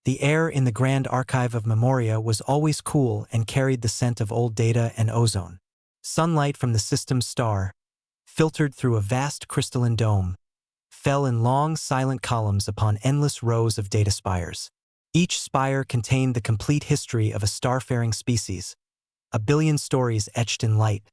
The air in the Grand Archive of Memoria was always cool and carried the scent of old data and ozone. Sunlight from the system's star, filtered through a vast crystalline dome, fell in long, silent columns upon endless rows of data spires. Each spire contained the complete history of a starfaring species, a billion stories etched in light.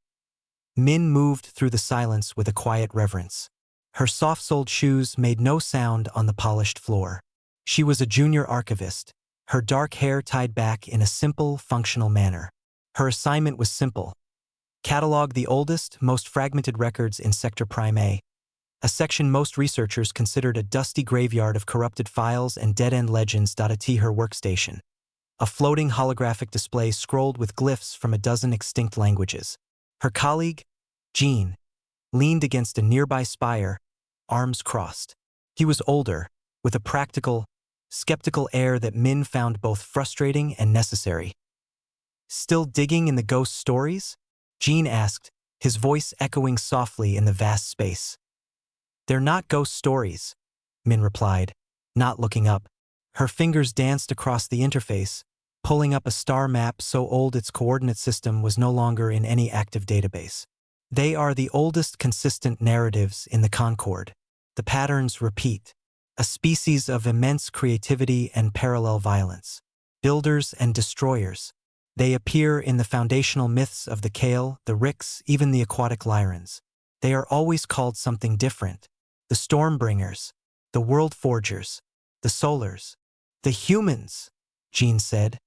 Min moved through the silence with a quiet reverence. Her soft-soled shoes made no sound on the polished floor. She was a junior archivist, her dark hair tied back in a simple, functional manner. Her assignment was simple: catalog the oldest, most fragmented records in Sector Prime A, a section most researchers considered a dusty graveyard of corrupted files and dead-end legends. At her workstation, a floating holographic display scrolled with glyphs from a dozen extinct languages. Her colleague, Jean, leaned against a nearby spire, arms crossed. He was older, with a practical, skeptical air that Min found both frustrating and necessary. "Still digging in the ghost stories?" Jean asked, his voice echoing softly in the vast space. "They're not ghost stories," Min replied, not looking up. Her fingers danced across the interface, pulling up a star map so old its coordinate system was no longer in any active database. "They are the oldest consistent narratives in the Concord. The patterns repeat. A species of immense creativity and parallel violence. Builders and destroyers. They appear in the foundational myths of the Kale, the Ricks, even the aquatic Lyrans. They are always called something different. The Stormbringers, the World Forgers, the Solars, the Humans," Jean said,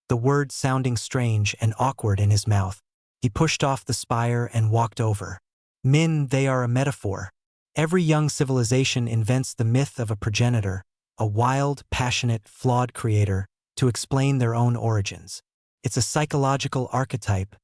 the word sounding strange and awkward in his mouth. He pushed off the spire and walked over. "Min, they are a metaphor. Every young civilization invents the myth of a progenitor, a wild, passionate, flawed creator, to explain their own origins. It's a psychological archetype,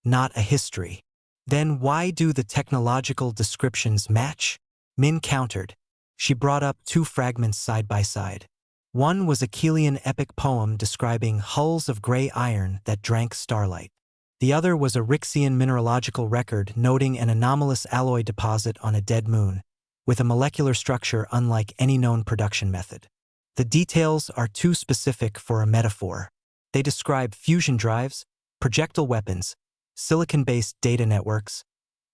not a history." "Then why do the technological descriptions match?" Min countered. She brought up two fragments side by side. One was a Kelian epic poem describing hulls of gray iron that drank starlight. The other was a Rixian mineralogical record noting an anomalous alloy deposit on a dead moon, with a molecular structure unlike any known production method. The details are too specific for a metaphor. They describe fusion drives, projectile weapons, silicon-based data networks,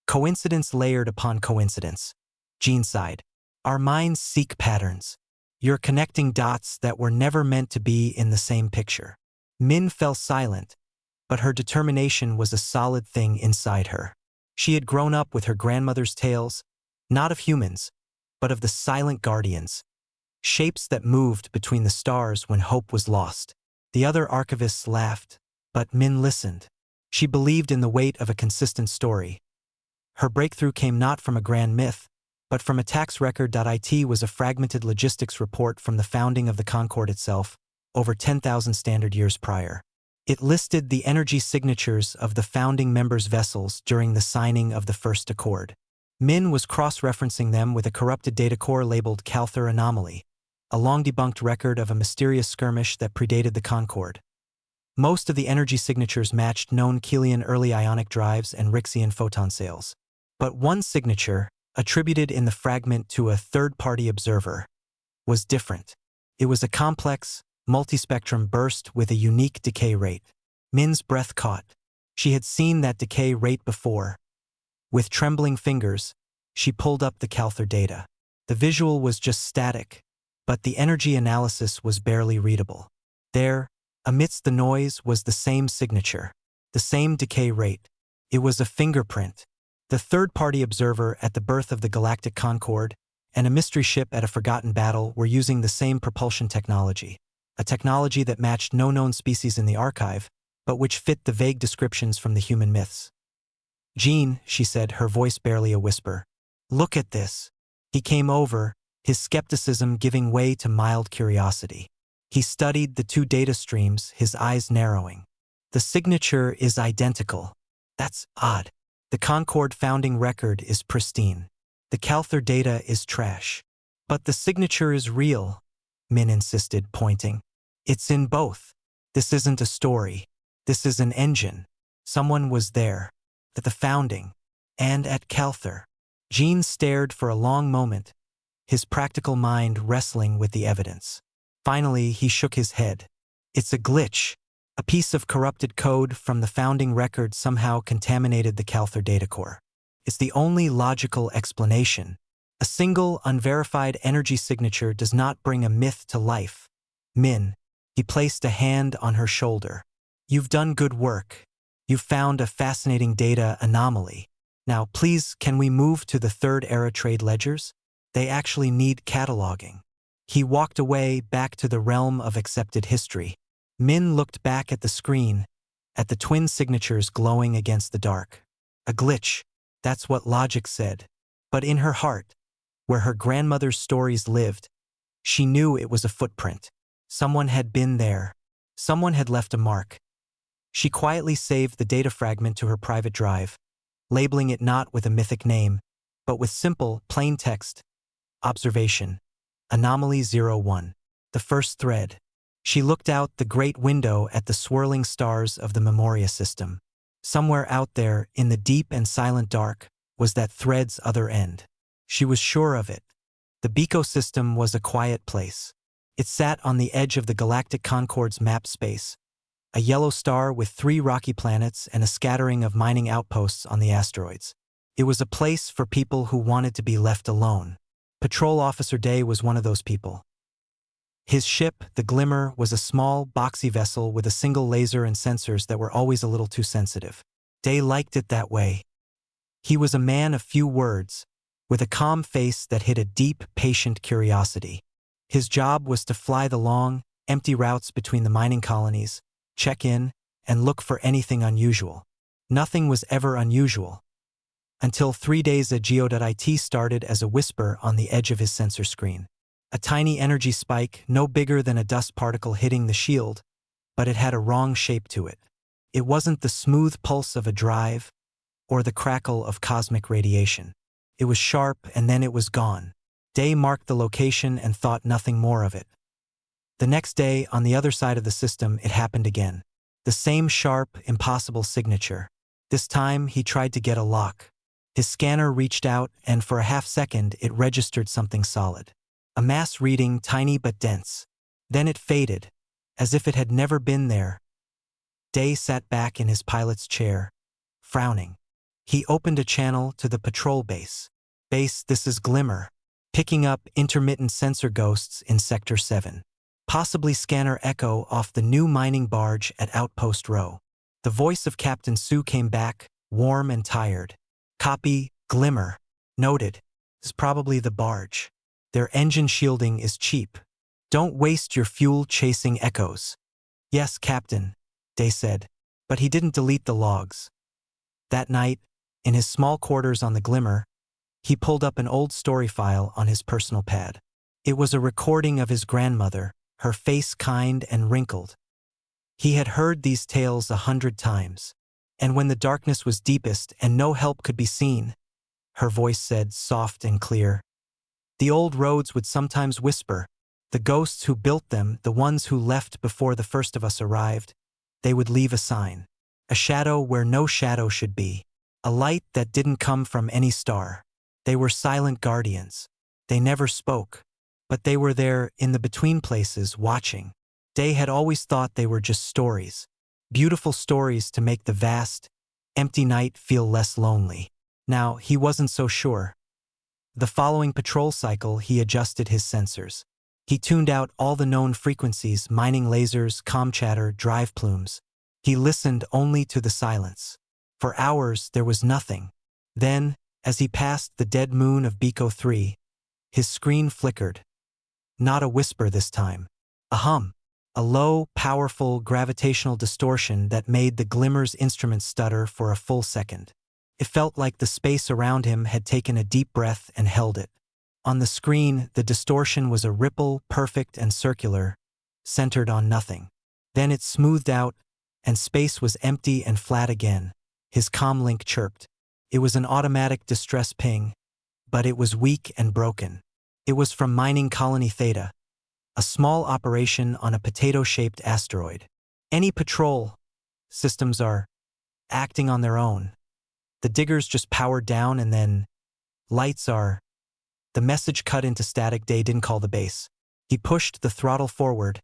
coincidence layered upon coincidence. Jean sighed. "Our minds seek patterns. You're connecting dots that were never meant to be in the same picture." Min fell silent, but her determination was a solid thing inside her. She had grown up with her grandmother's tales, not of humans, but of the silent guardians, shapes that moved between the stars when hope was lost. The other archivists laughed, but Min listened. She believed in the weight of a consistent story. Her breakthrough came not from a grand myth, but from a tax record. It was a fragmented logistics report from the founding of the Concord itself, over 10,000 standard years prior. It listed the energy signatures of the founding members' vessels during the signing of the first accord. Min was cross-referencing them with a corrupted data core labeled Calthur Anomaly, a long-debunked record of a mysterious skirmish that predated the Concord. Most of the energy signatures matched known Kelian early ionic drives and Rixian photon sails. But one signature, attributed in the fragment to a third-party observer, was different. It was a complex, multispectrum burst with a unique decay rate. Min's breath caught. She had seen that decay rate before. With trembling fingers, she pulled up the Calthur data. The visual was just static, but the energy analysis was barely readable. There, amidst the noise, was the same signature, the same decay rate. It was a fingerprint. The third-party observer at the birth of the Galactic Concord and a mystery ship at a forgotten battle were using the same propulsion technology, a technology that matched no known species in the archive, but which fit the vague descriptions from the human myths. "Jean," she said, her voice barely a whisper, "look at this." He came over, his skepticism giving way to mild curiosity. He studied the two data streams, his eyes narrowing. "The signature is identical. That's odd. The Concord founding record is pristine. The Calthur data is trash. But the signature is real," Min insisted, pointing. "It's in both. This isn't a story. This is an engine. Someone was there. At the founding. And at Calthur." Jean stared for a long moment, his practical mind wrestling with the evidence. Finally, he shook his head. It's a glitch. A piece of corrupted code from the founding record somehow contaminated the Calther data core. It's the only logical explanation. A single, unverified energy signature does not bring a myth to life. Min. He placed a hand on her shoulder. You've done good work. You've found a fascinating data anomaly. Now, please, can we move to the third era trade ledgers? They actually need cataloging. He walked away back to the realm of accepted history. Min looked back at the screen, at the twin signatures glowing against the dark. A glitch, that's what logic said. But in her heart, where her grandmother's stories lived, she knew it was a footprint. Someone had been there. Someone had left a mark. She quietly saved the data fragment to her private drive, labeling it not with a mythic name, but with simple, plain text. Observation. Anomaly 01. The first thread. She looked out the great window at the swirling stars of the Memoria system. Somewhere out there, in the deep and silent dark, was that thread's other end. She was sure of it. The Biko system was a quiet place. It sat on the edge of the Galactic Concord's map space, a yellow star with 3 rocky planets and a scattering of mining outposts on the asteroids. It was a place for people who wanted to be left alone. Patrol Officer Day was one of those people. His ship, the Glimmer, was a small, boxy vessel with a single laser and sensors that were always a little too sensitive. Day liked it that way. He was a man of few words, with a calm face that hid a deep, patient curiosity. His job was to fly the long, empty routes between the mining colonies, check in, and look for anything unusual. Nothing was ever unusual. Until 3 days a Geo.it started as a whisper on the edge of his sensor screen. A tiny energy spike, no bigger than a dust particle hitting the shield, but it had a wrong shape to it. It wasn't the smooth pulse of a drive, or the crackle of cosmic radiation. It was sharp, and then it was gone. Day marked the location and thought nothing more of it. The next day, on the other side of the system, it happened again. The same sharp, impossible signature. This time, he tried to get a lock. His scanner reached out, and for a half-second, it registered something solid. A mass reading, tiny but dense. Then it faded, as if it had never been there. Day sat back in his pilot's chair, frowning. He opened a channel to the patrol base. Base, this is Glimmer. Picking up intermittent sensor ghosts in Sector 7. Possibly scanner echo off the new mining barge at Outpost Row. The voice of Captain Sue came back, warm and tired. Copy, Glimmer. Noted. It's probably the barge. Their engine shielding is cheap. Don't waste your fuel chasing echoes. Yes, Captain, Day said, but he didn't delete the logs. That night, in his small quarters on the Glimmer, he pulled up an old story file on his personal pad. It was a recording of his grandmother, her face kind and wrinkled. He had heard these tales 100 times, and when the darkness was deepest and no help could be seen, her voice said, soft and clear. The old roads would sometimes whisper, the ghosts who built them, the ones who left before the first of us arrived, they would leave a sign. A shadow where no shadow should be. A light that didn't come from any star. They were silent guardians. They never spoke. But they were there in the between places watching. Day had always thought they were just stories. Beautiful stories to make the vast, empty night feel less lonely. Now, he wasn't so sure. The following patrol cycle, he adjusted his sensors. He tuned out all the known frequencies, mining lasers, comm chatter, drive plumes. He listened only to the silence. For hours, there was nothing. Then, as he passed the dead moon of Biko 3, his screen flickered. Not a whisper this time. A hum. A low, powerful gravitational distortion that made the Glimmer's instruments stutter for a full second. It felt like the space around him had taken a deep breath and held it. On the screen, the distortion was a ripple, perfect and circular, centered on nothing. Then it smoothed out, and space was empty and flat again. His comlink chirped. It was an automatic distress ping, but it was weak and broken. It was from Mining Colony Theta, a small operation on a potato-shaped asteroid. Any patrol systems are acting on their own. The diggers just powered down and then lights are. The message cut into static. Day didn't call the base. He pushed the throttle forward,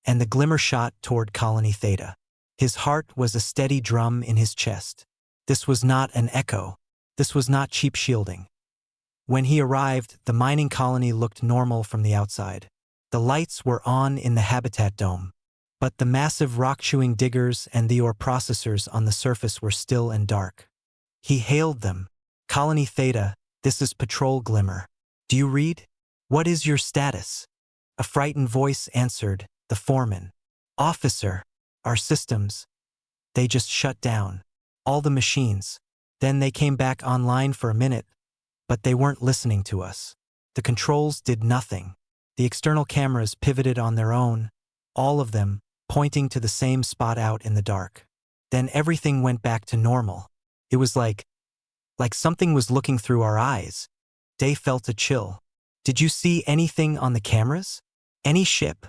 and the glimmer shot toward Colony Theta. His heart was a steady drum in his chest. This was not an echo. This was not cheap shielding. When he arrived, the mining colony looked normal from the outside. The lights were on in the habitat dome, but the massive rock-chewing diggers and the ore processors on the surface were still and dark. He hailed them. Colony Theta, this is Patrol Glimmer. Do you read? What is your status? A frightened voice answered, the foreman. Officer, our systems. They just shut down. All the machines. Then they came back online for a minute, but they weren't listening to us. The controls did nothing. The external cameras pivoted on their own, all of them pointing to the same spot out in the dark. Then everything went back to normal. It was like something was looking through our eyes. Day felt a chill. Did you see anything on the cameras? Any ship?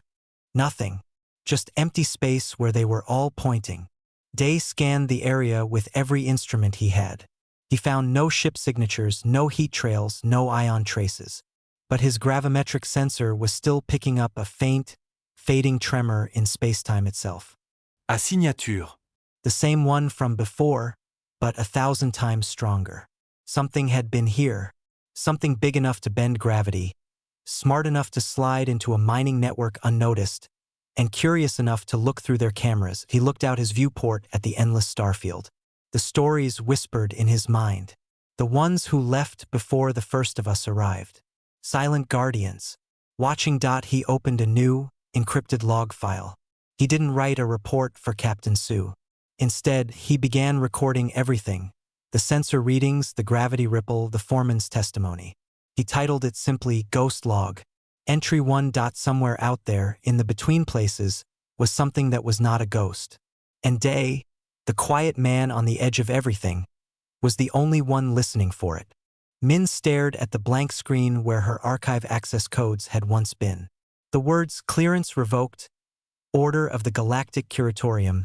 Nothing. Just empty space where they were all pointing. Day scanned the area with every instrument he had. He found no ship signatures, no heat trails, no ion traces. But his gravimetric sensor was still picking up a faint, fading tremor in spacetime itself. À signature. The same one from before, but 1,000 times stronger. Something had been here. Something big enough to bend gravity, smart enough to slide into a mining network unnoticed, and curious enough to look through their cameras. He looked out his viewport at the endless starfield. The stories whispered in his mind. The ones who left before the first of us arrived. Silent guardians. Watching. He opened a new, encrypted log file. He didn't write a report for Captain Sue. Instead, he began recording everything. The sensor readings, the gravity ripple, the foreman's testimony. He titled it simply Ghost Log. Entry 1. Somewhere out there, in the between places, was something that was not a ghost. And Day, the quiet man on the edge of everything, was the only one listening for it. Min stared at the blank screen where her archive access codes had once been. The words "Clearance Revoked," "Order of the Galactic Curatorium,"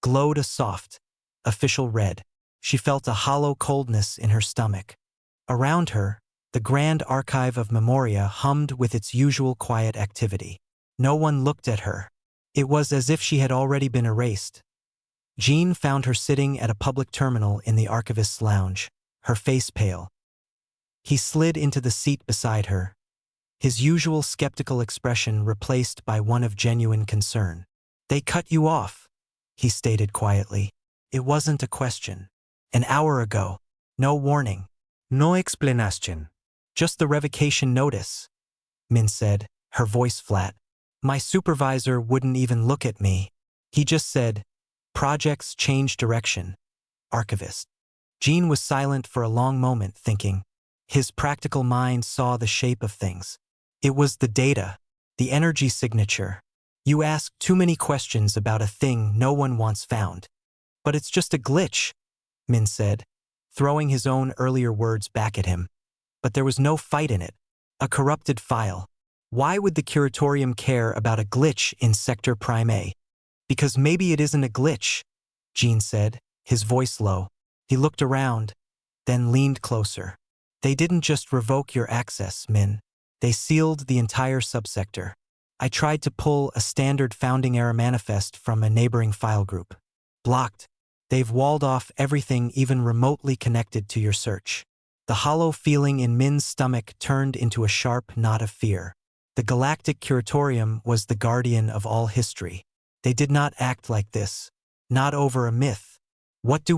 glowed a soft, official red. She felt a hollow coldness in her stomach. Around her, the grand archive of Memoria hummed with its usual quiet activity. No one looked at her. It was as if she had already been erased. Jean found her sitting at a public terminal in the archivist's lounge, her face pale. He slid into the seat beside her, his usual skeptical expression replaced by one of genuine concern. They cut you off, he stated quietly. It wasn't a question. An hour ago. No warning. No explanation. Just the revocation notice, Min said, her voice flat. My supervisor wouldn't even look at me. He just said, projects change direction. Archivist. Jean was silent for a long moment, thinking. His practical mind saw the shape of things. It was the data, the energy signature. You ask too many questions about a thing no one wants found. But it's just a glitch, Min said, throwing his own earlier words back at him. But there was no fight in it. A corrupted file. Why would the Curatorium care about a glitch in Sector Prime A? Because maybe it isn't a glitch, Jean said, his voice low. He looked around, then leaned closer. They didn't just revoke your access, Min. They sealed the entire subsector. I tried to pull a standard founding-era manifest from a neighboring file group. Blocked. They've walled off everything even remotely connected to your search. The hollow feeling in Min's stomach turned into a sharp knot of fear. The Galactic Curatorium was the guardian of all history. They did not act like this. Not over a myth. What do?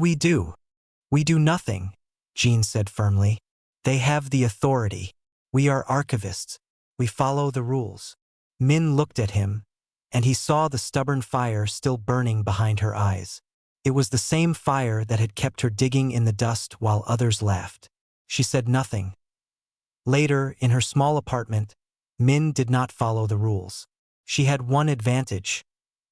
We do nothing, Jean said firmly. They have the authority. We are archivists. We follow the rules. Min looked at him, and he saw the stubborn fire still burning behind her eyes. It was the same fire that had kept her digging in the dust while others laughed. She said nothing. Later, in her small apartment, Min did not follow the rules. She had one advantage.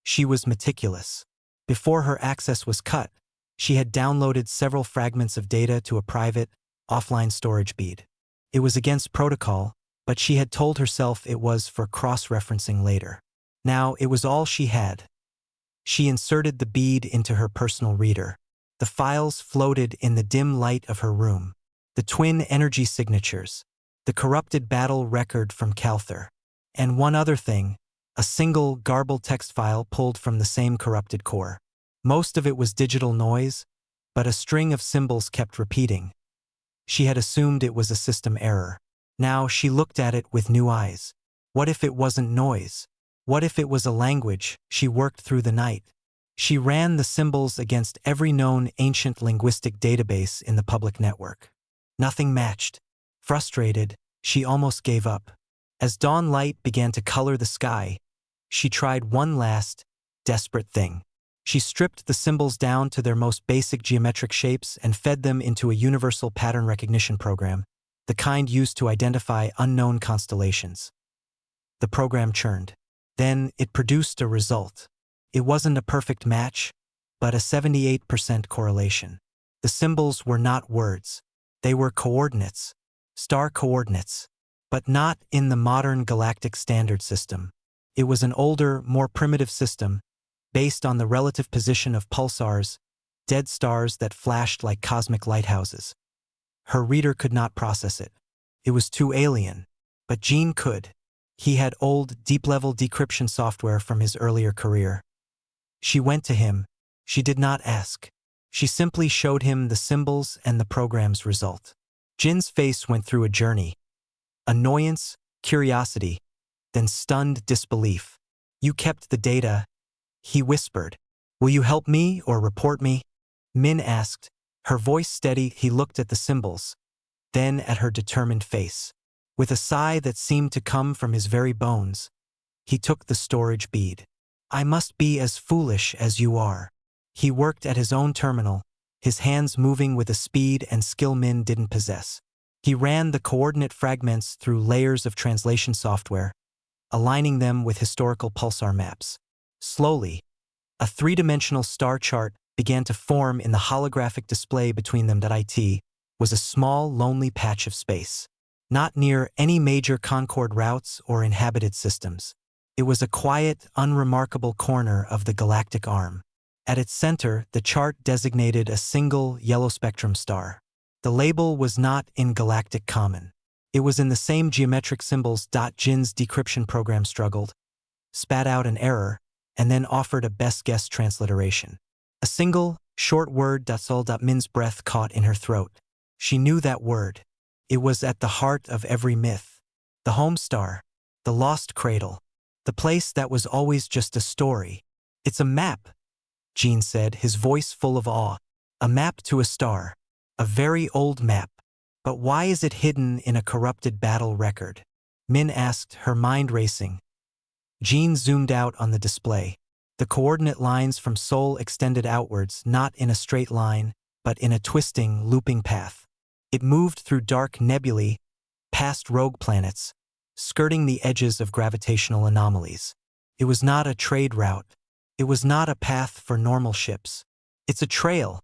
She was meticulous. Before her access was cut, she had downloaded several fragments of data to a private, offline storage bead. It was against protocol, but she had told herself it was for cross-referencing later. Now it was all she had. She inserted the bead into her personal reader. The files floated in the dim light of her room. The twin energy signatures, the corrupted battle record from Calther, And one other thing, a single garbled text file pulled from the same corrupted core. Most of it was digital noise, but a string of symbols kept repeating. She had assumed it was a system error. Now she looked at it with new eyes. What if it wasn't noise? What if it was a language she worked through the night? She ran the symbols against every known ancient linguistic database in the public network. Nothing matched. Frustrated, she almost gave up. As dawn light began to color the sky, she tried one last, desperate thing. She stripped the symbols down to their most basic geometric shapes and fed them into a universal pattern recognition program, the kind used to identify unknown constellations. The program churned. Then it produced a result. It wasn't a perfect match, but a 78% correlation. The symbols were not words. They were coordinates, star coordinates, but not in the modern galactic standard system. It was an older, more primitive system, based on the relative position of pulsars, dead stars that flashed like cosmic lighthouses. Her reader could not process it. It was too alien, but Gene could. He had old, deep-level decryption software from his earlier career. She went to him. She did not ask. She simply showed him the symbols and the program's result. Jin's face went through a journey. Annoyance, curiosity, then stunned disbelief. "You kept the data," he whispered. "Will you help me or report me?" Min asked, her voice steady. He looked at the symbols, then at her determined face. With a sigh that seemed to come from his very bones, he took the storage bead. "I must be as foolish as you are." He worked at his own terminal, his hands moving with a speed and skill Min didn't possess. He ran the coordinate fragments through layers of translation software, aligning them with historical pulsar maps. Slowly, a three-dimensional star chart began to form in the holographic display between them. It was a small, lonely patch of space, not near any major Concord routes or inhabited systems. It was a quiet, unremarkable corner of the galactic arm. At its center, the chart designated a single yellow-spectrum star. The label was not in galactic common. It was in the same geometric symbols. Jin's decryption program struggled, spat out an error, and then offered a best-guess transliteration. A single, short word. Sol. Min's breath caught in her throat. She knew that word. It was at the heart of every myth. The home star, the lost cradle, the place that was always just a story. "It's a map," Gene said, his voice full of awe. "A map to a star. A very old map. But why is it hidden in a corrupted battle record?" Min asked, her mind racing. Gene zoomed out on the display. The coordinate lines from Sol extended outwards, not in a straight line, but in a twisting, looping path. It moved through dark nebulae, past rogue planets, skirting the edges of gravitational anomalies. It was not a trade route. It was not a path for normal ships. "It's a trail,"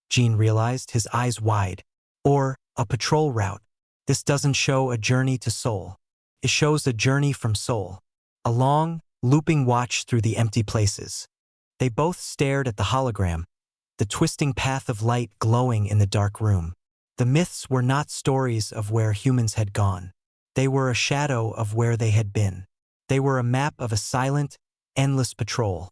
Gene realized, his eyes wide. "Or a patrol route. This doesn't show a journey to Sol. It shows a journey from Sol. A long, looping watch through the empty places." They both stared at the hologram, the twisting path of light glowing in the dark room. The myths were not stories of where humans had gone. They were a shadow of where they had been. They were a map of a silent, endless patrol.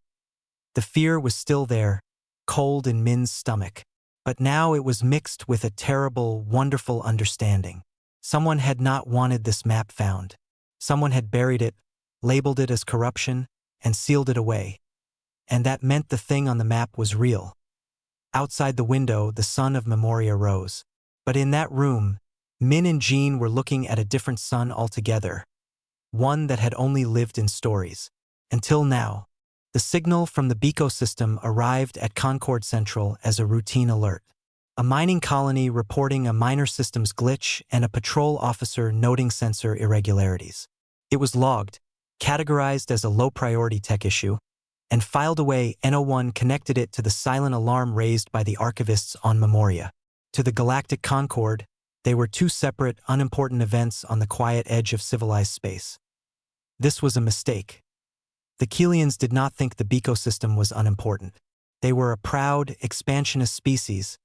The fear was still there, cold in Min's stomach. But now it was mixed with a terrible, wonderful understanding. Someone had not wanted this map found. Someone had buried it, labeled it as corruption, and sealed it away. And that meant the thing on the map was real. Outside the window, the sun of Memoria rose. But in that room, Min and Gene were looking at a different sun altogether. One that had only lived in stories. Until now. The signal from the Beco system arrived at Concord Central as a routine alert. A mining colony reporting a minor systems glitch and a patrol officer noting sensor irregularities. It was logged, categorized as a low-priority tech issue, and filed away. N01 connected it to the silent alarm raised by the archivists on Memoria. To the Galactic Concord, they were two separate, unimportant events on the quiet edge of civilized space. This was a mistake. The Keelians did not think the Beco system was unimportant. They were a proud, expansionist species,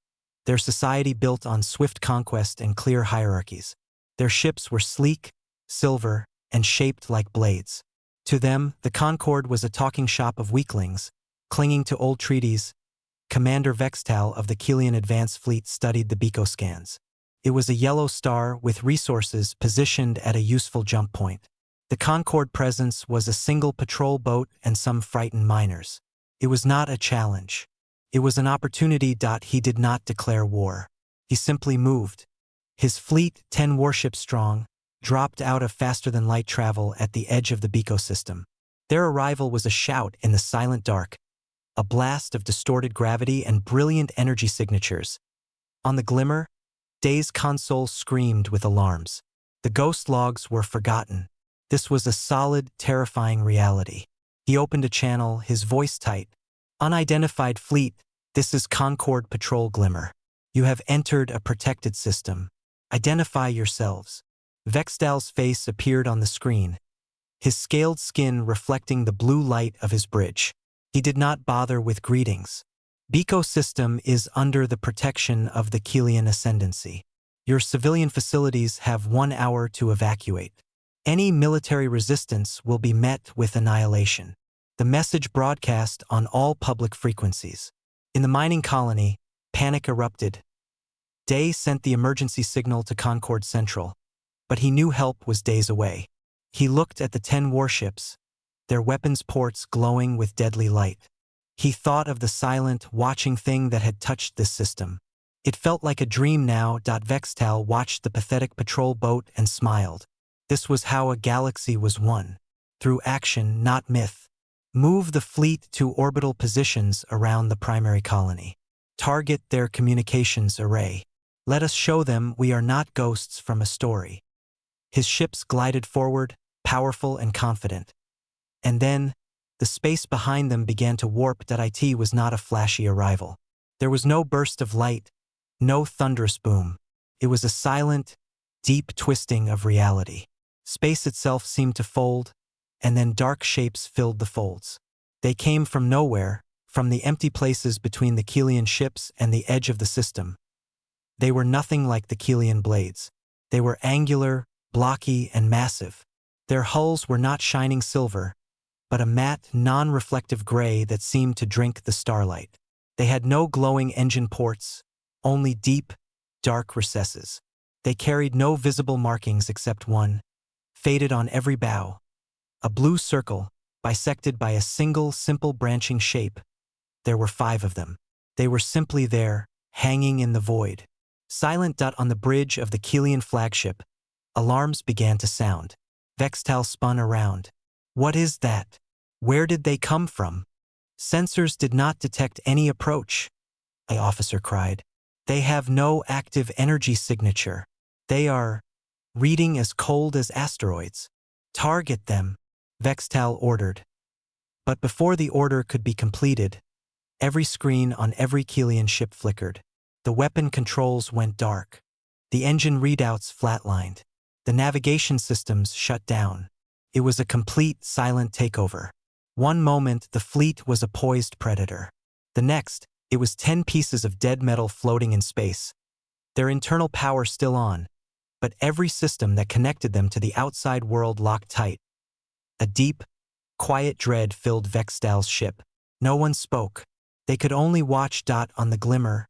their society built on swift conquest and clear hierarchies. Their ships were sleek, silver, and shaped like blades. To them, the Concord was a talking shop of weaklings, clinging to old treaties. Commander Vextal of the Kilian Advance Fleet studied the beacoscans. It was a yellow star with resources positioned at a useful jump point. The Concord presence was a single patrol boat and some frightened miners. It was not a challenge. It was an opportunity. He did not declare war. He simply moved. His fleet, 10 warships strong, dropped out of faster-than-light travel at the edge of the ecosystem. Their arrival was a shout in the silent dark, a blast of distorted gravity and brilliant energy signatures. On the glimmer, Day's console screamed with alarms. The ghost logs were forgotten. This was a solid, terrifying reality. He opened a channel, his voice tight. Unidentified fleet, this is Concord Patrol Glimmer. You have entered a protected system. Identify yourselves. Vextal's face appeared on the screen, his scaled skin reflecting the blue light of his bridge. He did not bother with greetings. Beco system is under the protection of the Kilian Ascendancy. Your civilian facilities have 1 hour to evacuate. Any military resistance will be met with annihilation. The message broadcast on all public frequencies. In the mining colony, panic erupted. Day sent the emergency signal to Concord Central, but he knew help was days away. He looked at the 10 warships, their weapons ports glowing with deadly light. He thought of the silent, watching thing that had touched this system. It felt like a dream now. Vextal watched the pathetic patrol boat and smiled. This was how a galaxy was won. Through action, not myth. Move the fleet to orbital positions around the primary colony. Target their communications array. Let us show them we are not ghosts from a story. His ships glided forward, powerful and confident. And then, the space behind them began to warp. It was not a flashy arrival. There was no burst of light, no thunderous boom. It was a silent, deep twisting of reality. Space itself seemed to fold, and then dark shapes filled the folds. They came from nowhere, from the empty places between the Kilian ships and the edge of the system. They were nothing like the Kilian blades. They were angular, blocky, and massive. Their hulls were not shining silver, but a matte, non-reflective gray that seemed to drink the starlight. They had no glowing engine ports, only deep, dark recesses. They carried no visible markings except one, faded on every bow. A blue circle, bisected by a single, simple branching shape. There were 5 of them. They were simply there, hanging in the void. Silent. On the bridge of the Kilian flagship, alarms began to sound. Vextal spun around. What is that? Where did they come from? Sensors did not detect any approach, an officer cried. They have no active energy signature. They are reading as cold as asteroids. Target them, Vextal ordered. But before the order could be completed, every screen on every Kilian ship flickered. The weapon controls went dark. The engine readouts flatlined. The navigation systems shut down. It was a complete, silent takeover. One moment, the fleet was a poised predator. The next, it was 10 pieces of dead metal floating in space. Their internal power still on, but every system that connected them to the outside world locked tight. A deep, quiet dread filled Vextal's ship. No one spoke. They could only watch. On the glimmer,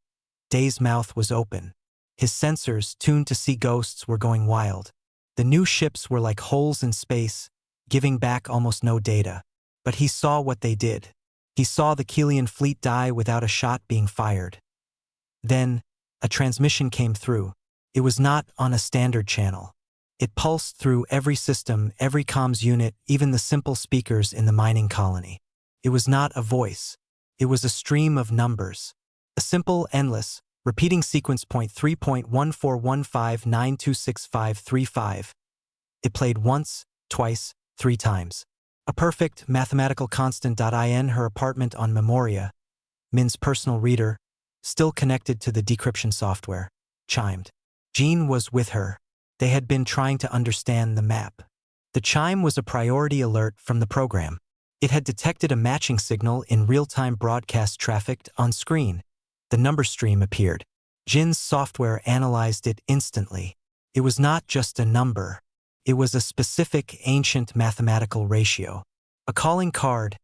Day's mouth was open. His sensors, tuned to see ghosts, were going wild. The new ships were like holes in space, giving back almost no data. But he saw what they did. He saw the Kilian fleet die without a shot being fired. Then, a transmission came through. It was not on a standard channel. It pulsed through every system, every comms unit, even the simple speakers in the mining colony. It was not a voice. It was a stream of numbers. A simple, endless, repeating sequence. 3.1415926535. It played once, twice, 3 times. A perfect mathematical constant. In her apartment on Memoria, Min's personal reader, still connected to the decryption software, chimed. Jean was with her. They had been trying to understand the map. The chime was a priority alert from the program. It had detected a matching signal in real-time broadcast traffic on screen. The number stream appeared. Jin's software analyzed it instantly. It was not just a number. It was a specific, ancient mathematical ratio. A calling card.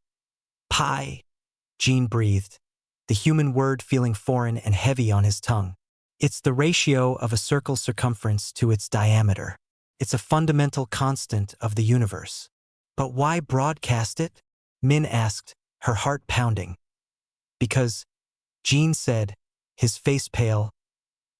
Pi. Jean breathed, the human word feeling foreign and heavy on his tongue. It's the ratio of a circle's circumference to its diameter. It's a fundamental constant of the universe. But why broadcast it? Min asked, her heart pounding. Because, Jean said, his face pale,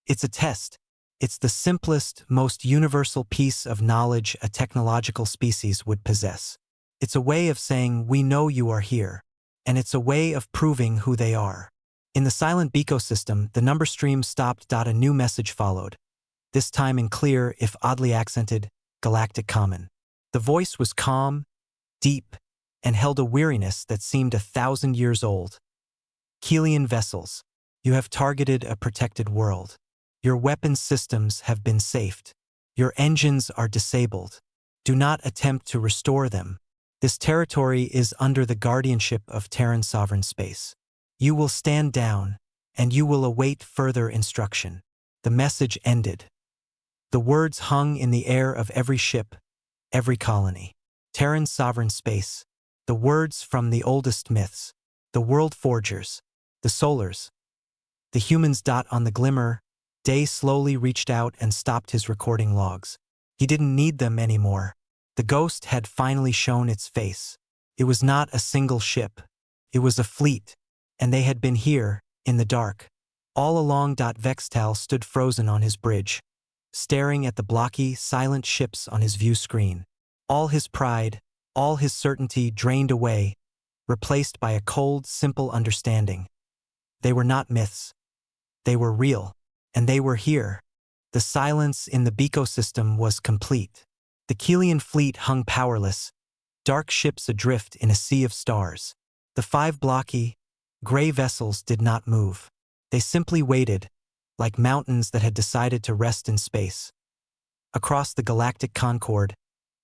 it's a test. It's the simplest, most universal piece of knowledge a technological species would possess. It's a way of saying we know you are here. And it's a way of proving who they are. In the silent ecosystem, the number stream stopped. A new message followed, this time in clear, if oddly accented, galactic common. The voice was calm, deep, and held a weariness that seemed 1,000 years old. Kelian vessels, you have targeted a protected world. Your weapons systems have been safed. Your engines are disabled. Do not attempt to restore them. This territory is under the guardianship of Terran sovereign space. You will stand down, and you will await further instruction. The message ended. The words hung in the air of every ship, every colony. Terran sovereign space. The words from the oldest myths. The world forgers. The solars. The humans. On the glimmer, Day slowly reached out and stopped his recording logs. He didn't need them anymore. The ghost had finally shown its face. It was not a single ship. It was a fleet, and they had been here, in the dark. All along. Vextal stood frozen on his bridge, staring at the blocky, silent ships on his view screen. All his pride, all his certainty drained away, replaced by a cold, simple understanding. They were not myths. They were real, and they were here. The silence in the ecosystem was complete. The Kelian fleet hung powerless, dark ships adrift in a sea of stars. The 5 blocky, gray vessels did not move. They simply waited, like mountains that had decided to rest in space. Across the galactic concord,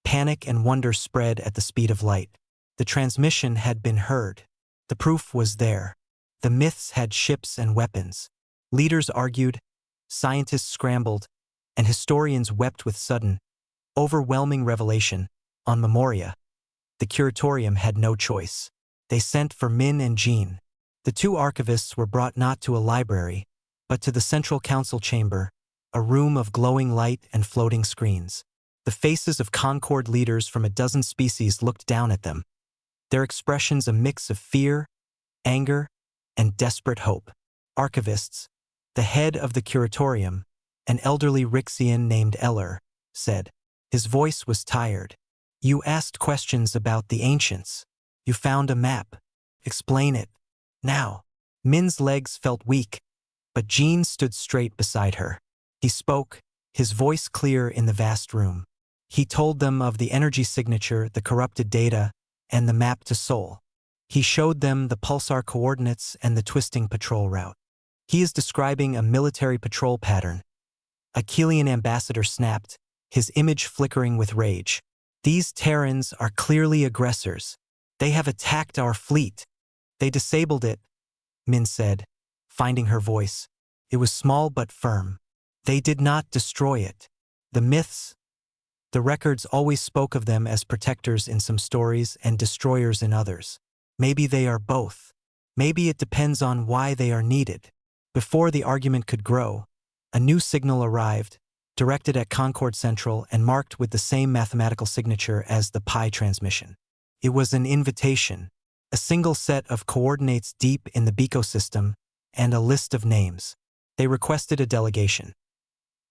panic and wonder spread at the speed of light. The transmission had been heard. The proof was there. The myths had ships and weapons. Leaders argued, scientists scrambled, and historians wept with sudden, overwhelming revelation. On Memoria, the curatorium had no choice. They sent for Min and Jean. The 2 archivists were brought not to a library, but to the central council chamber, a room of glowing light and floating screens. The faces of Concord leaders from a dozen species looked down at them, their expressions a mix of fear, anger, and desperate hope. Archivists, the head of the curatorium, an elderly Rixian named Eller, said. His voice was tired. You asked questions about the ancients. You found a map. Explain it. Now. Min's legs felt weak, but Jean stood straight beside her. He spoke, his voice clear in the vast room. He told them of the energy signature, the corrupted data, and the map to Sol. He showed them the pulsar coordinates and the twisting patrol route. He is describing a military patrol pattern. A Kelian ambassador snapped, his image flickering with rage. These Terrans are clearly aggressors. They have attacked our fleet. They disabled it, Min said, finding her voice. It was small but firm. They did not destroy it. The myths, the records always spoke of them as protectors in some stories and destroyers in others. Maybe they are both. Maybe it depends on why they are needed. Before the argument could grow, a new signal arrived, directed at Concord Central and marked with the same mathematical signature as the Pi transmission. It was an invitation, a single set of coordinates deep in the ecosystem, and a list of names. They requested a delegation.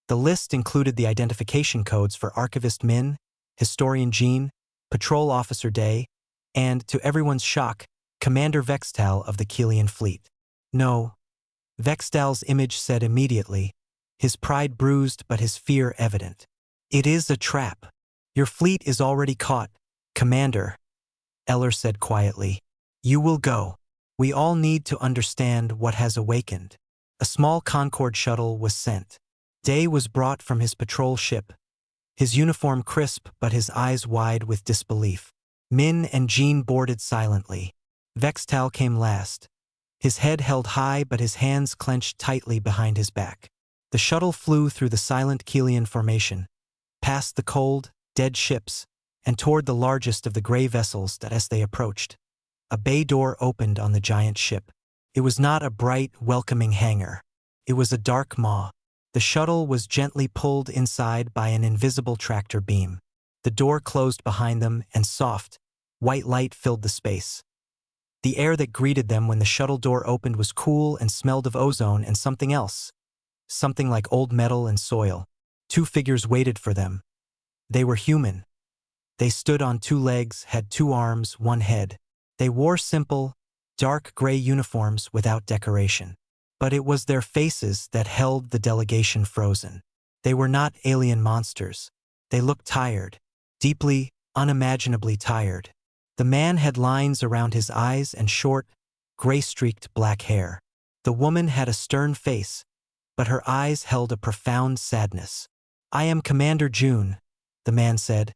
The list included the identification codes for Archivist Min, Historian Jean, Patrol Officer Day, and, to everyone's shock, Commander Vextal of the Kelian fleet. No, Vextal's image said immediately, his pride bruised but his fear evident. It is a trap. Your fleet is already caught, Commander, Eller said quietly. You will go. We all need to understand what has awakened. A small Concord shuttle was sent. Day was brought from his patrol ship, his uniform crisp but his eyes wide with disbelief. Min and Jean boarded silently. Vextal came last, his head held high but his hands clenched tightly behind his back. The shuttle flew through the silent Kelian formation, past the cold, dead ships, and toward the largest of the gray vessels that as they approached. A bay door opened on the giant ship. It was not a bright, welcoming hangar. It was a dark maw. The shuttle was gently pulled inside by an invisible tractor beam. The door closed behind them, and soft, white light filled the space. The air that greeted them when the shuttle door opened was cool and smelled of ozone and something else. Something like old metal and soil. Two figures waited for them. They were human. They stood on two legs, had two arms, one head. They wore simple, dark gray uniforms without decoration. But it was their faces that held the delegation frozen. They were not alien monsters. They looked tired, deeply, unimaginably tired. The man had lines around his eyes and short, gray-streaked black hair. The woman had a stern face, but her eyes held a profound sadness. "I am Commander June," the man said,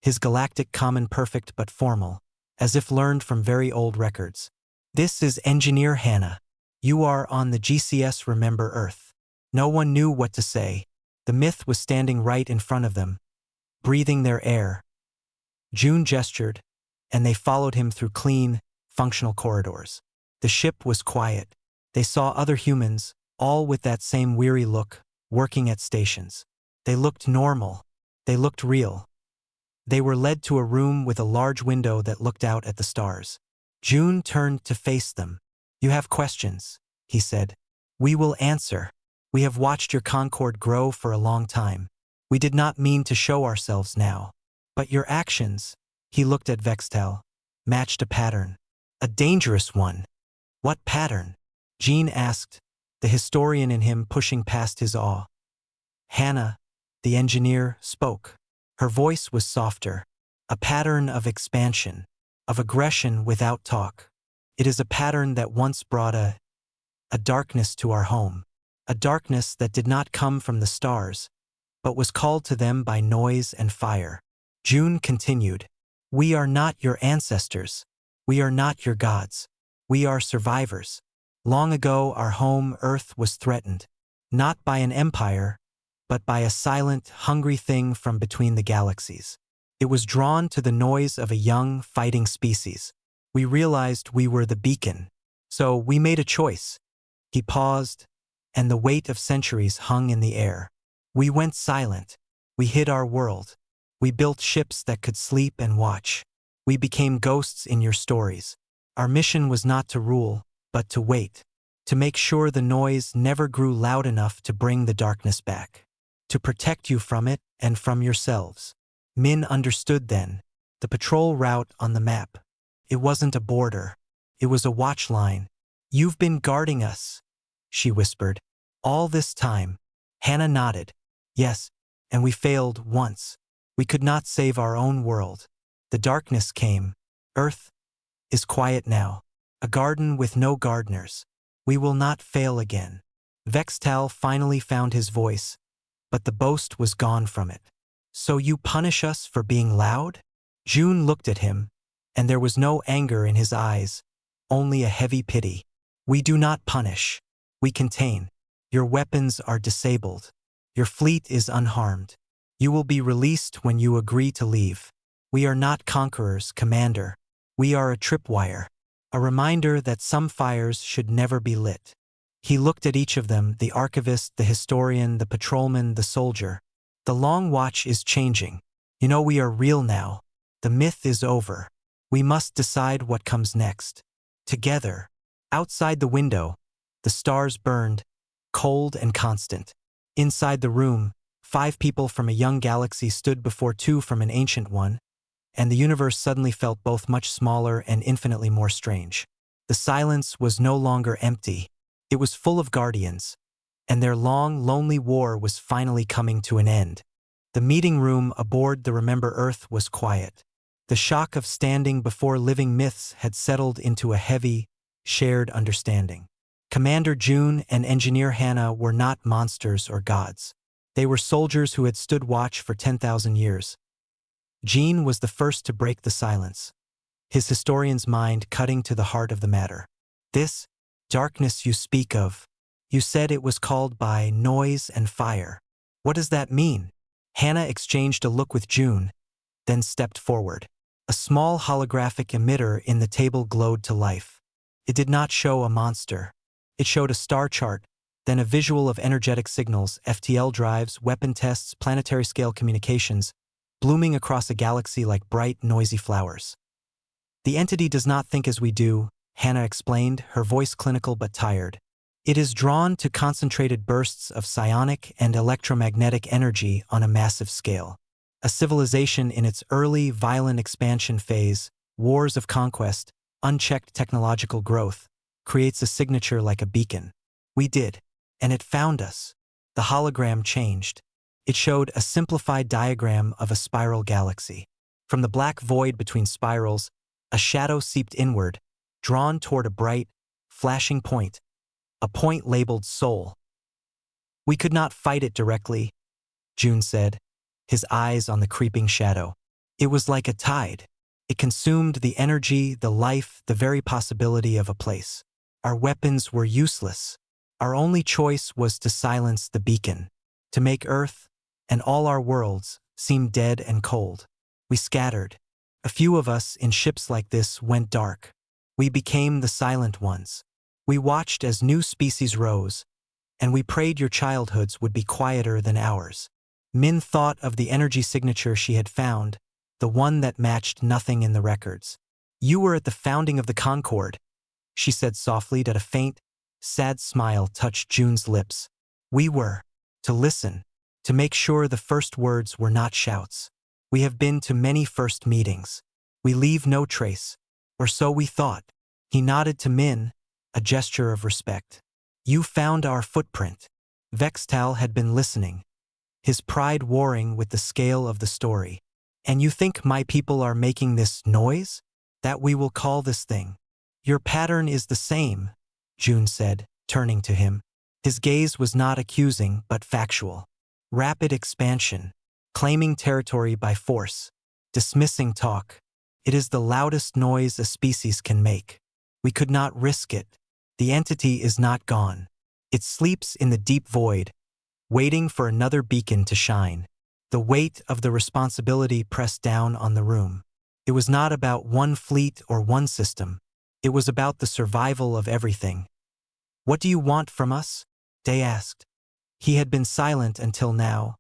his galactic common perfect but formal, as if learned from very old records. "This is Engineer Hannah. You are on the GCS Remember Earth." No one knew what to say. The myth was standing right in front of them, breathing their air. June gestured, and they followed him through clean, functional corridors. The ship was quiet. They saw other humans, all with that same weary look, working at stations. They looked normal. They looked real. They were led to a room with a large window that looked out at the stars. June turned to face them. "You have questions," he said. "We will answer. We have watched your Concord grow for a long time. We did not mean to show ourselves now. But your actions," he looked at Vextal, "matched a pattern. A dangerous one." "What pattern?" Jean asked, the historian in him pushing past his awe. Hannah, the engineer, spoke. Her voice was softer. "A pattern of expansion, of aggression without talk. It is a pattern that once brought a darkness to our home. A darkness that did not come from the stars, but was called to them by noise and fire." June continued, "We are not your ancestors. We are not your gods. We are survivors. Long ago our home, Earth, was threatened, not by an empire, but by a silent, hungry thing from between the galaxies. It was drawn to the noise of a young, fighting species. We realized we were the beacon. So we made a choice." He paused, and the weight of centuries hung in the air. "We went silent. We hid our world. We built ships that could sleep and watch. We became ghosts in your stories. Our mission was not to rule, but to wait. To make sure the noise never grew loud enough to bring the darkness back. To protect you from it and from yourselves." Min understood then. The patrol route on the map. It wasn't a border. It was a watch line. "You've been guarding us," she whispered. "All this time." Hannah nodded. "Yes, and we failed once. We could not save our own world. The darkness came. Earth is quiet now. A garden with no gardeners. We will not fail again." Vextal finally found his voice, but the boast was gone from it. "So you punish us for being loud?" June looked at him, and there was no anger in his eyes, only a heavy pity. "We do not punish. We contain. Your weapons are disabled. Your fleet is unharmed. You will be released when you agree to leave. We are not conquerors, Commander. We are a tripwire. A reminder that some fires should never be lit." He looked at each of them, the archivist, the historian, the patrolman, the soldier. "The long watch is changing. You know we are real now. The myth is over. We must decide what comes next. Together." Outside the window, the stars burned, cold and constant. Inside the room, 5 people from a young galaxy stood before 2 from an ancient one, and the universe suddenly felt both much smaller and infinitely more strange. The silence was no longer empty. It was full of guardians, and their long, lonely war was finally coming to an end. The meeting room aboard the Remember Earth was quiet. The shock of standing before living myths had settled into a heavy, shared understanding. Commander June and Engineer Hannah were not monsters or gods. They were soldiers who had stood watch for 10,000 years. Jean was the first to break the silence, his historian's mind cutting to the heart of the matter. "This darkness you speak of, you said it was called by noise and fire. What does that mean?" Hannah exchanged a look with June, then stepped forward. A small holographic emitter in the table glowed to life. It did not show a monster. It showed a star chart, then a visual of energetic signals, FTL drives, weapon tests, planetary-scale communications, blooming across a galaxy like bright, noisy flowers. The entity does not think as we do, Hannah explained, her voice clinical but tired. It is drawn to concentrated bursts of psionic and electromagnetic energy on a massive scale. A civilization in its early, violent expansion phase, wars of conquest, unchecked technological growth, creates a signature like a beacon. We did, and it found us. The hologram changed. It showed a simplified diagram of a spiral galaxy. From the black void between spirals, a shadow seeped inward, drawn toward a bright, flashing point, a point labeled soul. We could not fight it directly, June said, his eyes on the creeping shadow. It was like a tide. It consumed the energy, the life, the very possibility of a place. Our weapons were useless. Our only choice was to silence the beacon, to make Earth, and all our worlds, seem dead and cold. We scattered. A few of us in ships like this went dark. We became the silent ones. We watched as new species rose, and we prayed your childhoods would be quieter than ours. Min thought of the energy signature she had found, the one that matched nothing in the records. You were at the founding of the Concord, she said softly, that a faint, sad smile touched June's lips. We were. To listen. To make sure the first words were not shouts. We have been to many first meetings. We leave no trace. Or so we thought. He nodded to Min, a gesture of respect. You found our footprint. Vextal had been listening, his pride warring with the scale of the story. And you think my people are making this noise? That we will call this thing? Your pattern is the same, June said, turning to him. His gaze was not accusing but factual. Rapid expansion, claiming territory by force, dismissing talk. It is the loudest noise a species can make. We could not risk it. The entity is not gone. It sleeps in the deep void, waiting for another beacon to shine. The weight of the responsibility pressed down on the room. It was not about one fleet or one system. It was about the survival of everything. What do you want from us? Day asked. He had been silent until now,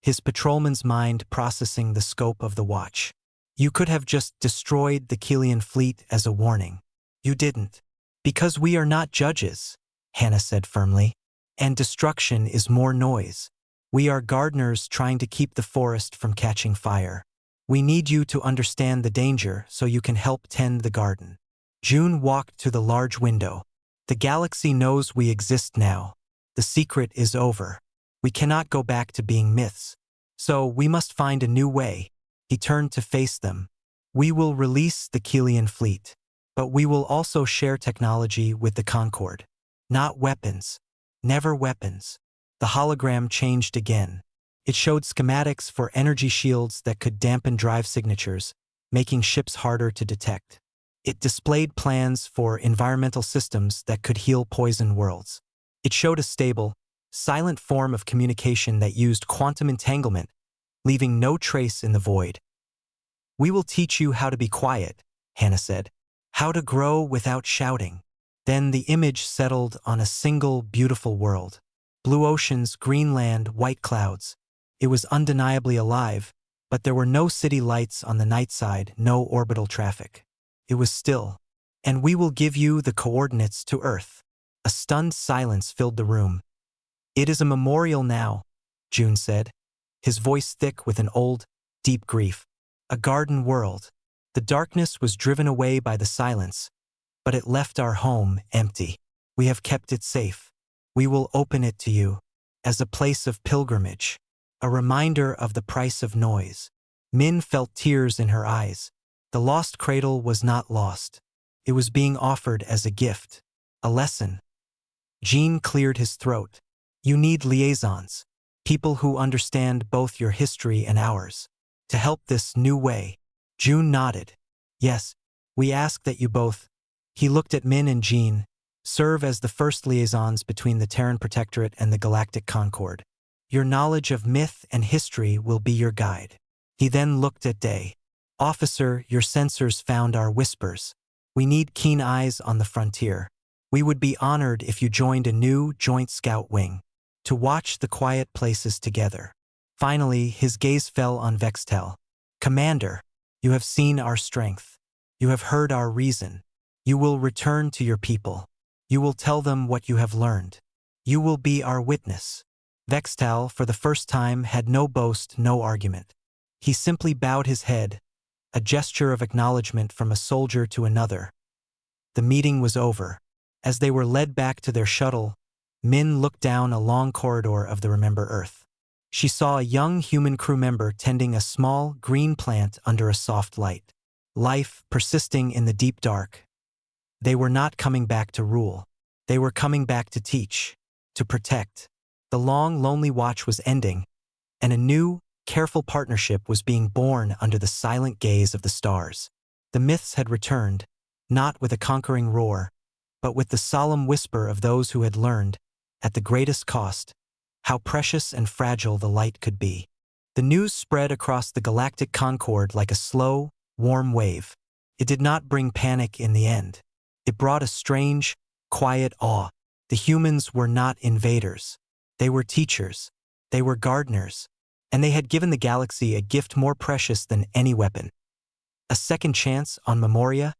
his patrolman's mind processing the scope of the watch. You could have just destroyed the Kilian fleet as a warning. You didn't. Because we are not judges, Hannah said firmly. And destruction is more noise. We are gardeners trying to keep the forest from catching fire. We need you to understand the danger so you can help tend the garden. June walked to the large window. The galaxy knows we exist now. The secret is over. We cannot go back to being myths. So we must find a new way. He turned to face them. We will release the Kilian fleet. But we will also share technology with the Concord. Not weapons. Never weapons. The hologram changed again. It showed schematics for energy shields that could dampen drive signatures, making ships harder to detect. It displayed plans for environmental systems that could heal poison worlds. It showed a stable, silent form of communication that used quantum entanglement, leaving no trace in the void. We will teach you how to be quiet, Hannah said. How to grow without shouting. Then the image settled on a single beautiful world. Blue oceans, green land, white clouds. It was undeniably alive, but there were no city lights on the night side, no orbital traffic. It was still. And we will give you the coordinates to Earth. A stunned silence filled the room. It is a memorial now, June said, his voice thick with an old, deep grief. A garden world. The darkness was driven away by the silence, but it left our home empty. We have kept it safe. We will open it to you as a place of pilgrimage, a reminder of the price of noise. Min felt tears in her eyes. The lost cradle was not lost. It was being offered as a gift, a lesson. Jean cleared his throat. You need liaisons, people who understand both your history and ours, to help this new way. June nodded. Yes, we ask that you both, he looked at Min and Jean, serve as the first liaisons between the Terran Protectorate and the Galactic Concord. Your knowledge of myth and history will be your guide. He then looked at Day. "Officer, your sensors found our whispers. We need keen eyes on the frontier. We would be honored if you joined a new joint scout wing to watch the quiet places together." Finally, his gaze fell on Vextel. "Commander, you have seen our strength. You have heard our reason. You will return to your people. You will tell them what you have learned. You will be our witness." Vextel, for the first time, had no boast, no argument. He simply bowed his head, a gesture of acknowledgement from a soldier to another. The meeting was over. As they were led back to their shuttle, Min looked down a long corridor of the Remember Earth. She saw a young human crew member tending a small, green plant under a soft light. Life persisting in the deep dark. They were not coming back to rule. They were coming back to teach, to protect. The long, lonely watch was ending, and a new, careful partnership was being born under the silent gaze of the stars. The myths had returned, not with a conquering roar, but with the solemn whisper of those who had learned, at the greatest cost, how precious and fragile the light could be. The news spread across the galactic concord like a slow, warm wave. It did not bring panic in the end. It brought a strange, quiet awe. The humans were not invaders. They were teachers. They were gardeners. And they had given the galaxy a gift more precious than any weapon. A second chance on Memoria?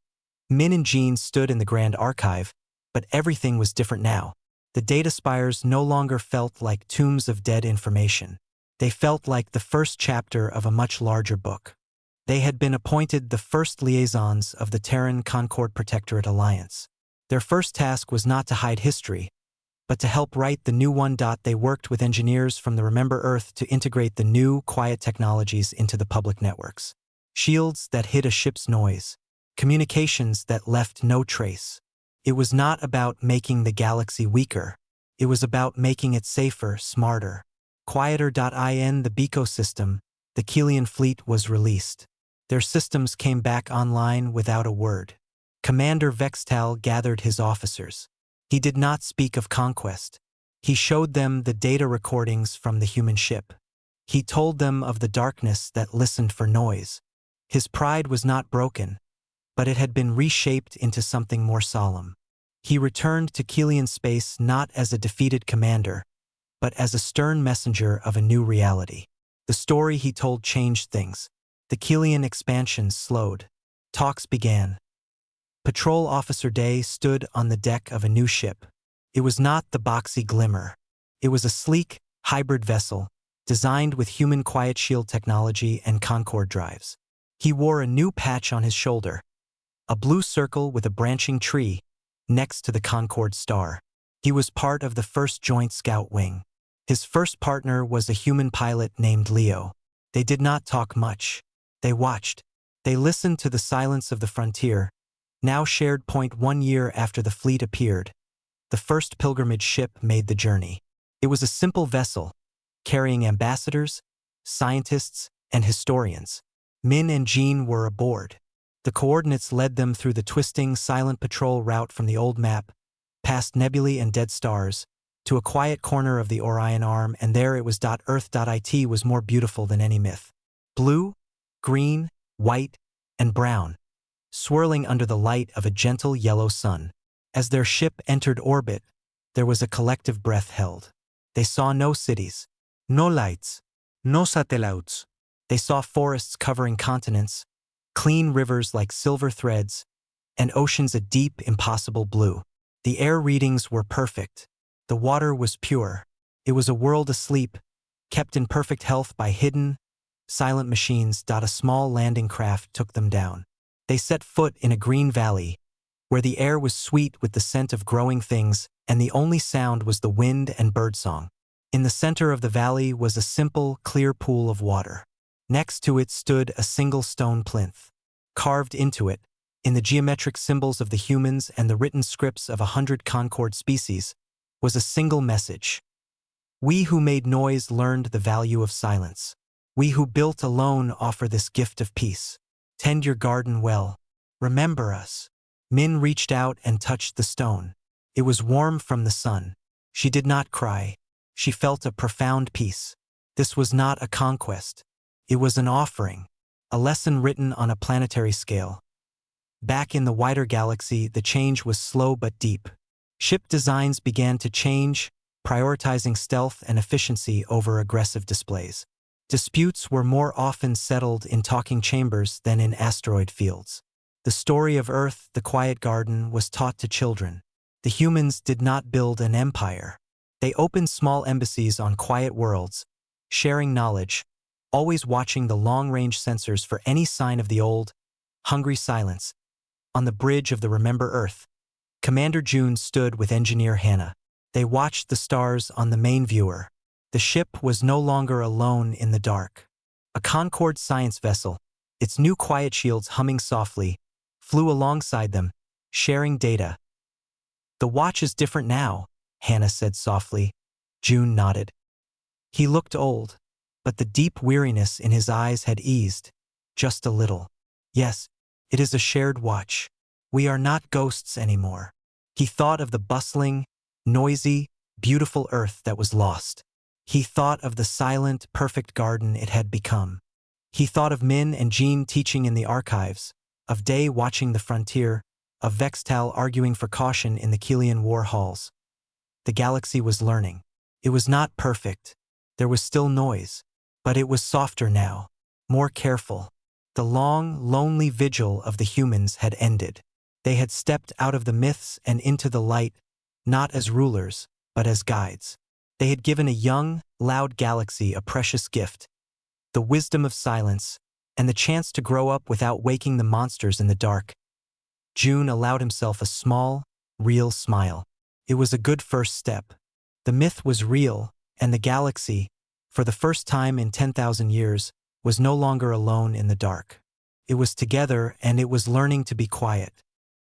Min and Jean stood in the Grand Archive, but everything was different now. The data spires no longer felt like tombs of dead information. They felt like the first chapter of a much larger book. They had been appointed the first liaisons of the Terran Concord Protectorate Alliance. Their first task was not to hide history, but to help write the new one. They worked with engineers from the Remember Earth to integrate the new, quiet technologies into the public networks. Shields that hid a ship's noise. Communications that left no trace. It was not about making the galaxy weaker. It was about making it safer, smarter, quieter. In the Biko system, the Kelian fleet was released. Their systems came back online without a word. Commander Vextal gathered his officers. He did not speak of conquest. He showed them the data recordings from the human ship. He told them of the darkness that listened for noise. His pride was not broken, but it had been reshaped into something more solemn. He returned to Kelian space not as a defeated commander, but as a stern messenger of a new reality. The story he told changed things. The Kelian expansion slowed. Talks began. Patrol Officer Day stood on the deck of a new ship. It was not the boxy Glimmer. It was a sleek, hybrid vessel, designed with human quiet shield technology and Concord drives. He wore a new patch on his shoulder, a blue circle with a branching tree next to the Concord star. He was part of the first Joint Scout Wing. His first partner was a human pilot named Leo. They did not talk much. They watched. They listened to the silence of the frontier, now shared. 1 year after the fleet appeared, the first pilgrimage ship made the journey. It was a simple vessel, carrying ambassadors, scientists, and historians. Min and Jean were aboard. The coordinates led them through the twisting, silent patrol route from the old map, past nebulae and dead stars, to a quiet corner of the Orion Arm, and there it was. Earth.it was more beautiful than any myth. Blue, green, white, and brown, swirling under the light of a gentle yellow sun. As their ship entered orbit, there was a collective breath held. They saw no cities, no lights, no satellites. They saw forests covering continents, clean rivers like silver threads, and oceans a deep, impossible blue. The air readings were perfect. The water was pure. It was a world asleep, kept in perfect health by hidden, silent machines. A small landing craft took them down. They set foot in a green valley, where the air was sweet with the scent of growing things, and the only sound was the wind and birdsong. In the center of the valley was a simple, clear pool of water. Next to it stood a single stone plinth. Carved into it, in the geometric symbols of the humans and the written scripts of 100 Concord species, was a single message. We who made noise learned the value of silence. We who built alone offer this gift of peace. Tend your garden well. Remember us. Min reached out and touched the stone. It was warm from the sun. She did not cry. She felt a profound peace. This was not a conquest. It was an offering, a lesson written on a planetary scale. Back in the wider galaxy, the change was slow but deep. Ship designs began to change, prioritizing stealth and efficiency over aggressive displays. Disputes were more often settled in talking chambers than in asteroid fields. The story of Earth, the Quiet Garden, was taught to children. The humans did not build an empire. They opened small embassies on quiet worlds, sharing knowledge, always watching the long-range sensors for any sign of the old, hungry silence. On the bridge of the Remember Earth, Commander June stood with Engineer Hannah. They watched the stars on the main viewer. The ship was no longer alone in the dark. A Concorde science vessel, its new quiet shields humming softly, flew alongside them, sharing data. "The watch is different now," Hannah said softly. June nodded. He looked old, but the deep weariness in his eyes had eased, just a little. "Yes, it is a shared watch. We are not ghosts anymore." He thought of the bustling, noisy, beautiful Earth that was lost. He thought of the silent, perfect garden it had become. He thought of Min and Jean teaching in the archives, of Day watching the frontier, of Vextal arguing for caution in the Kilian war halls. The galaxy was learning. It was not perfect. There was still noise, but it was softer now, more careful. The long, lonely vigil of the humans had ended. They had stepped out of the myths and into the light, not as rulers, but as guides. They had given a young, loud galaxy a precious gift, the wisdom of silence, and the chance to grow up without waking the monsters in the dark. June allowed himself a small, real smile. It was a good first step. The myth was real, and the galaxy, for the first time in 10,000 years, was no longer alone in the dark. It was together, and it was learning to be quiet.